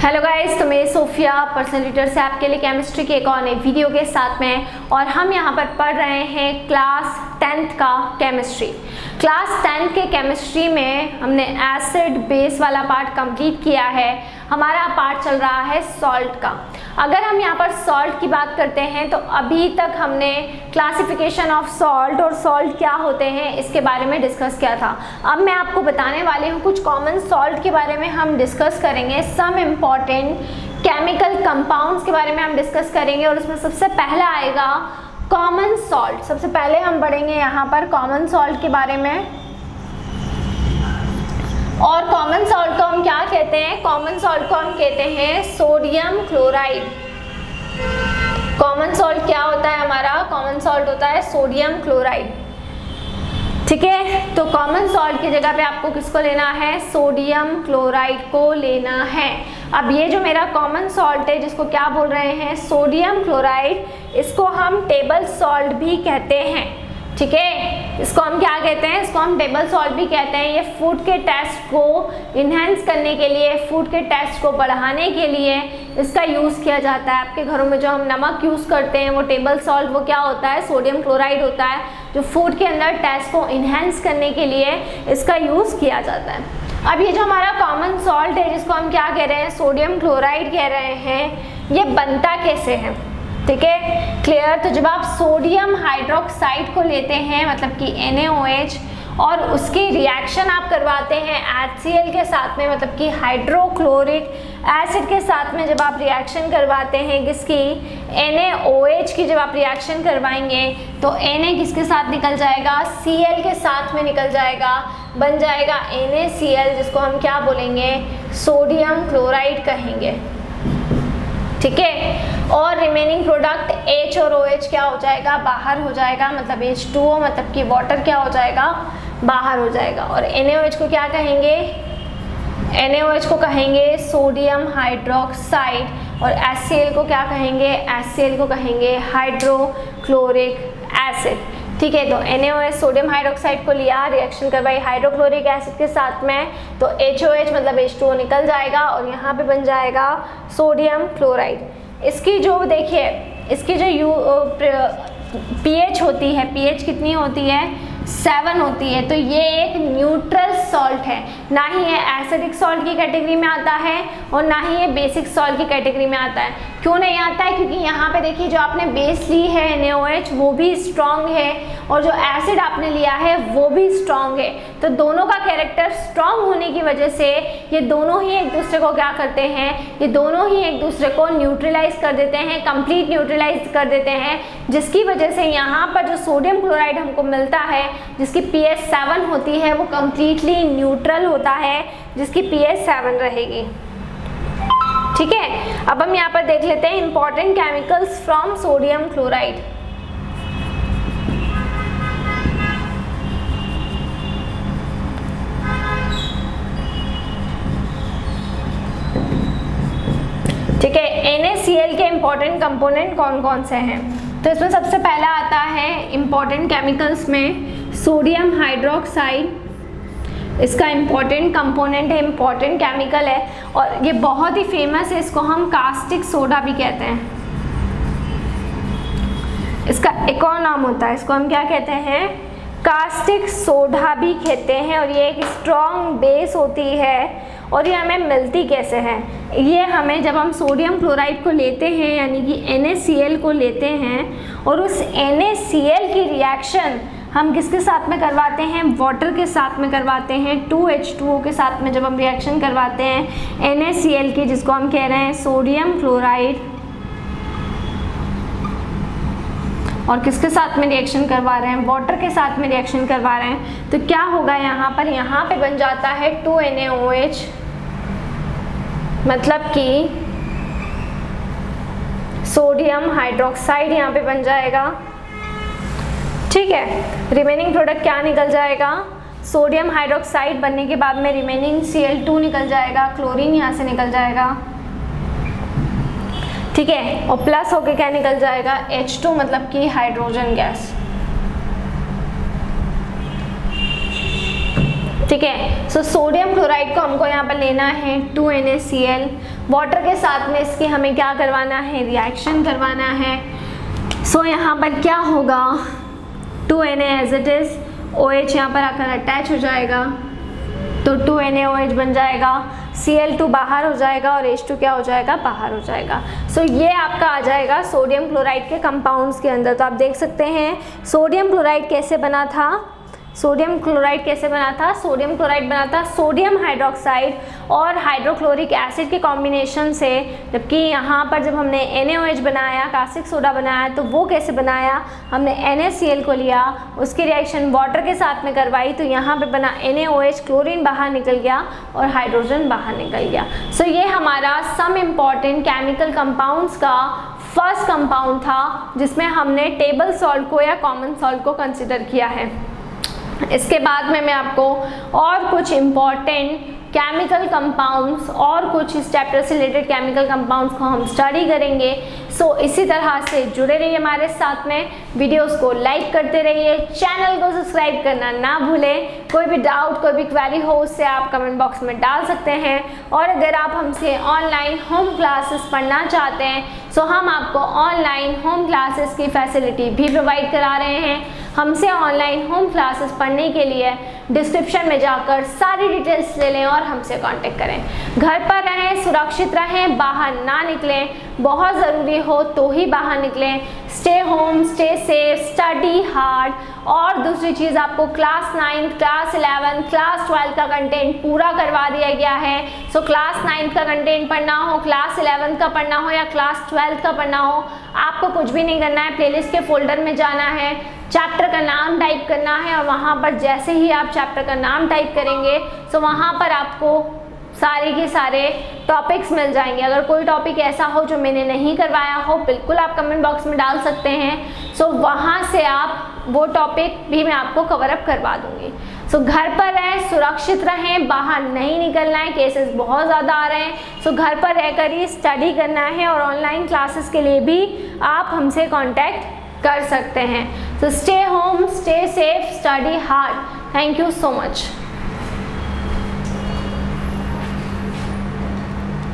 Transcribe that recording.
Hello guys, तो मैं Sophia personal tutor से आपके लिए केमिस्ट्री के एक और नई वीडियो के साथ में और हम यहाँ पर पढ़ रहे हैं क्लास 10th का केमिस्ट्री। क्लास 10th के केमिस्ट्री में हमने एसिड बेस वाला पार्ट कंप्लीट किया है। हमारा पार्ट चल रहा है सॉल्ट का। अगर हम यहाँ पर सॉल्ट की बात करते हैं तो अभी तक हमने क्लासिफिकेशन ऑफ सॉल्ट और सॉल्ट क्या होते हैं इसके बारे में डिस्कस किया था। अब मैं आपको बताने वाली हूँ कुछ कॉमन सॉल्ट के बारे में हम डिस्कस करेंगे। सम इम्पॉर्टेंट केमिकल कंपाउंड्स के बारे में हम डिस्कस करेंगे और उसमें सबसे पहला आएगा कॉमन सॉल्ट। सबसे पहले हम पढ़ेंगे यहाँ पर कॉमन सॉल्ट के बारे में। और कॉमन सॉल्ट को हम क्या कहते हैं? कॉमन सॉल्ट को हम कहते हैं सोडियम क्लोराइड। कॉमन सॉल्ट क्या होता है हमारा? कॉमन सॉल्ट होता है सोडियम क्लोराइड। ठीक है, तो कॉमन सॉल्ट की जगह पे आपको किसको लेना है? सोडियम क्लोराइड को लेना है। अब ये जो मेरा कॉमन सॉल्ट है जिसको क्या बोल रहे हैं? Sodium chloride. इसको हम टेबल सॉल्ट भी कहते हैं। ठीक है, इसको हम क्या कहते हैं? इसको हम टेबल सॉल्ट भी कहते हैं। ये फूड के टेस्ट को इन्हेंस करने के लिए, फूड के टेस्ट को बढ़ाने के लिए इसका यूज़ किया जाता है। आपके घरों में जो हम नमक यूज़ करते हैं वो टेबल सॉल्ट, वो क्या होता है? सोडियम क्लोराइड होता है, जो फूड के अंदर टेस्ट को इन्हेंस करने के लिए इसका यूज़ किया जाता है। अब ये जो हमारा कॉमन सॉल्ट है जिसको हम क्या कह रहे हैं? सोडियम क्लोराइड कह रहे हैं। ये बनता कैसे है? ठीक है, क्लियर? तो जब आप सोडियम हाइड्रोक्साइड को लेते हैं, मतलब कि NaOH, और उसकी रिएक्शन आप करवाते हैं HCl के साथ में, मतलब कि हाइड्रोक्लोरिक एसिड के साथ में, जब आप रिएक्शन करवाते हैं किसकी? NaOH की। जब आप रिएक्शन करवाएंगे तो Na किसके साथ निकल जाएगा? Cl के साथ में निकल जाएगा, बन जाएगा NaCl, जिसको हम क्या बोलेंगे? सोडियम क्लोराइड कहेंगे। ठीक है, और रिमेनिंग प्रोडक्ट H और OH क्या हो जाएगा? बाहर हो जाएगा, मतलब H2O, मतलब कि वाटर क्या हो जाएगा? बाहर हो जाएगा। और NaOH को क्या कहेंगे? NaOH को कहेंगे सोडियम हाइड्रोक्साइड। और HCl को क्या कहेंगे? HCl को कहेंगे हाइड्रोक्लोरिक एसिड। ठीक है, तो NaOH सोडियम हाइड्रोक्साइड को लिया, रिएक्शन करवाई हाइड्रोक्लोरिक एसिड के साथ में, तो HOH मतलब H2O निकल जाएगा और यहाँ पे बन जाएगा सोडियम क्लोराइड। इसकी जो देखिए, इसकी जो pH होती है, pH कितनी होती है? 7 होती है। तो ये एक न्यूट्रल सॉल्ट है, ना ही ये एसिडिक सॉल्ट की कैटेगरी में आता है और ना ही ये बेसिक सॉल्ट की कैटेगरी में आता है। क्यों नहीं आता है? क्योंकि यहाँ पे देखिए जो आपने बेस ली है NaOH वो भी स्ट्रॉन्ग है और जो एसिड आपने लिया है वो भी स्ट्रॉन्ग है। तो दोनों का कैरेक्टर स्ट्रॉन्ग होने की वजह से ये दोनों ही एक दूसरे को क्या करते हैं? ये दोनों ही एक दूसरे को न्यूट्रलाइज कर देते हैं, कंप्लीट न्यूट्रलाइज कर देते हैं, जिसकी वजह से यहाँ पर जो सोडियम क्लोराइड हमको मिलता है जिसकी pH 7 होती है वो कंप्लीटली न्यूट्रल होता है, जिसकी pH 7 रहेगी। ठीक है, अब हम यहाँ पर देख लेते हैं important chemicals from sodium chloride. ठीक है, NaCl के इंपॉर्टेंट कंपोनेंट कौन कौन से हैं? तो इसमें सबसे पहला आता है इंपॉर्टेंट केमिकल्स में सोडियम हाइड्रोक्साइड। इसका इंपॉर्टेंट कंपोनेंट है, इंपॉर्टेंट केमिकल है और ये बहुत ही फेमस है। इसको हम कास्टिक सोडा भी कहते हैं। इसका एक और नाम होता है, इसको हम क्या कहते हैं? कास्टिक सोडा भी कहते हैं। और ये एक स्ट्रॉन्ग बेस होती है। और ये हमें मिलती कैसे है? ये हमें जब हम सोडियम क्लोराइड को लेते हैं, यानी कि NaCl को लेते हैं, और उस NaCl की रिएक्शन हम किसके साथ में करवाते हैं? वाटर के साथ में करवाते हैं, 2H2O के साथ में जब हम रिएक्शन करवाते हैं NaCl की, जिसको हम कह रहे हैं सोडियम क्लोराइड, और किसके साथ में रिएक्शन करवा रहे हैं? वाटर के साथ में रिएक्शन करवा रहे हैं, तो क्या होगा यहाँ पर? यहाँ पे बन जाता है 2NaOH, मतलब कि सोडियम हाइड्रोक्साइड यहाँ पे बन जाएगा। ठीक है, रिमेनिंग प्रोडक्ट क्या निकल जाएगा? सोडियम हाइड्रोक्साइड बनने के बाद में रिमेनिंग Cl2 निकल जाएगा, क्लोरीन यहाँ से निकल जाएगा। ठीक है, और प्लस होके क्या निकल जाएगा? H2 मतलब कि हाइड्रोजन गैस। ठीक है। सो सोडियम क्लोराइड को हमको यहाँ पर लेना है 2NaCl, वाटर के साथ में इसकी हमें क्या करवाना है, रिएक्शन करवाना है। सो यहाँ पर क्या होगा, 2Na as it is, OH यहाँ पर आकर अटैच हो जाएगा तो 2NaOH बन जाएगा, Cl2 बाहर हो जाएगा और H2 क्या हो जाएगा, बाहर हो जाएगा। सो ये आपका आ जाएगा सोडियम क्लोराइड के कंपाउंड्स के अंदर। तो आप देख सकते हैं सोडियम क्लोराइड कैसे बना था, सोडियम क्लोराइड कैसे बना था, सोडियम क्लोराइड बना था सोडियम हाइड्रोक्साइड और हाइड्रोक्लोरिक एसिड के कॉम्बिनेशन से। जबकि यहाँ पर जब हमने NaOH बनाया, कास्टिक सोडा बनाया, तो वो कैसे बनाया, हमने NaCl को लिया, उसकी रिएक्शन वाटर के साथ में करवाई, तो यहाँ पे बना NaOH, क्लोरीन बाहर निकल गया और हाइड्रोजन बाहर निकल गया। सो ये हमारा सम इम्पॉर्टेंट केमिकल कंपाउंड्स का फर्स्ट कंपाउंड था जिसमें हमने टेबल सॉल्ट को या कॉमन सॉल्ट को कंसिडर किया है। इसके बाद में मैं आपको और कुछ इम्पॉर्टेंट केमिकल कंपाउंड्स और कुछ इस चैप्टर से रिलेटेड केमिकल कंपाउंड्स को हम स्टडी करेंगे। सो इसी तरह से जुड़े रहिए हमारे साथ में, वीडियोस को लाइक करते रहिए, चैनल को सब्सक्राइब करना ना भूलें। कोई भी डाउट, कोई भी क्वेरी हो उससे आप कमेंट बॉक्स में डाल सकते हैं। और अगर आप हमसे ऑनलाइन होम क्लासेस पढ़ना चाहते हैं सो हम आपको ऑनलाइन होम क्लासेस की फैसिलिटी भी प्रोवाइड करा रहे हैं। हमसे ऑनलाइन होम क्लासेस पढ़ने के लिए डिस्क्रिप्शन में जाकर सारी डिटेल्स ले लें और हमसे कांटेक्ट करें। घर पर रहें, सुरक्षित रहें, बाहर ना निकलें, बहुत ज़रूरी हो तो ही बाहर निकलें। Stay home, stay safe, study hard. और दूसरी चीज़, आपको क्लास 9, क्लास 11, क्लास 12 का कंटेंट पूरा करवा दिया गया है। सो क्लास 9 का कंटेंट पढ़ना हो, क्लास 11 का पढ़ना हो या क्लास 12 का पढ़ना हो, आपको कुछ भी नहीं करना है, प्लेलिस्ट के फोल्डर में जाना है, चैप्टर का नाम टाइप करना है और वहाँ पर जैसे ही आप चैप्टर का नाम टाइप करेंगे सो वहाँ पर आपको सारे के सारे टॉपिक्स मिल जाएंगे। अगर कोई टॉपिक ऐसा हो जो मैंने नहीं करवाया हो, बिल्कुल आप कमेंट बॉक्स में डाल सकते हैं। सो वहाँ से आप वो टॉपिक भी मैं आपको कवर अप करवा दूँगी। सो घर पर रहें, सुरक्षित रहें, बाहर नहीं निकलना है, केसेस बहुत ज़्यादा आ रहे हैं। सो घर पर रहकर ही स्टडी करना है और ऑनलाइन क्लासेस के लिए भी आप हमसे कॉन्टैक्ट कर सकते हैं। So stay home, stay safe, study hard. Thank you so much.